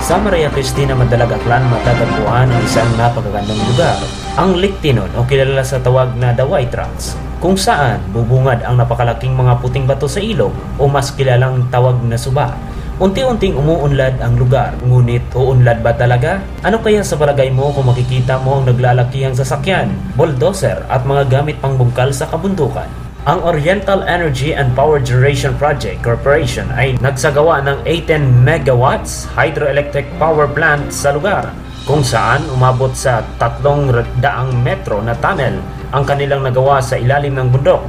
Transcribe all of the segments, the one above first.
Sa Maria Cristina Madalag Aklan matatagpuan ang isang napakagandang lugar, ang Lake Tinon o kilala sa tawag na The White Rocks, kung saan bubungad ang napakalaking mga puting bato sa ilog o mas kilalang tawag na suba. Unti-unting umuunlad ang lugar, ngunit uunlad ba talaga? Ano kaya sa palagay mo kung makikita mo ang naglalakihang sasakyan, bulldozer at mga gamit pangbungkal sa kabundukan? Ang Oriental Energy and Power Generation Project Corporation ay nagsagawa ng 18 megawatts hydroelectric power plant sa lugar, kung saan umabot sa 300 metro na tunnel ang kanilang nagawa sa ilalim ng bundok.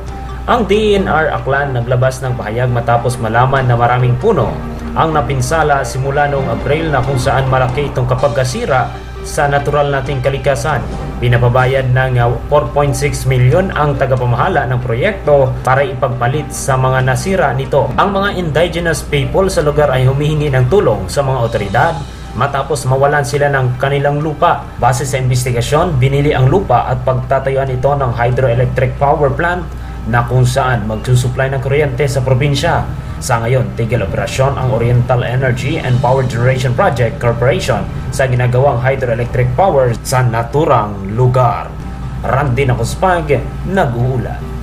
Ang DENR Aklan naglabas ng pahayag matapos malaman na maraming puno ang napinsala simula noong Abril na kung saan malaki itong kapagkasira sa natural nating kalikasan. Pinapabayad ng 4.6 milyon ang tagapamahala ng proyekto para ipagpalit sa mga nasira nito. Ang mga indigenous people sa lugar ay humihingi ng tulong sa mga otoridad matapos mawalan sila ng kanilang lupa. Base sa investigasyon, binili ang lupa at pagtatayuan ito ng hydroelectric power plant na kung saan magsusupply ng kuryente sa probinsya. Sa ngayon, tigil operasyon ang Oriental Energy and Power Generation Project Corporation sa ginagawang hydroelectric power sa naturang lugar. Randy Nakuspag, nag-uulat.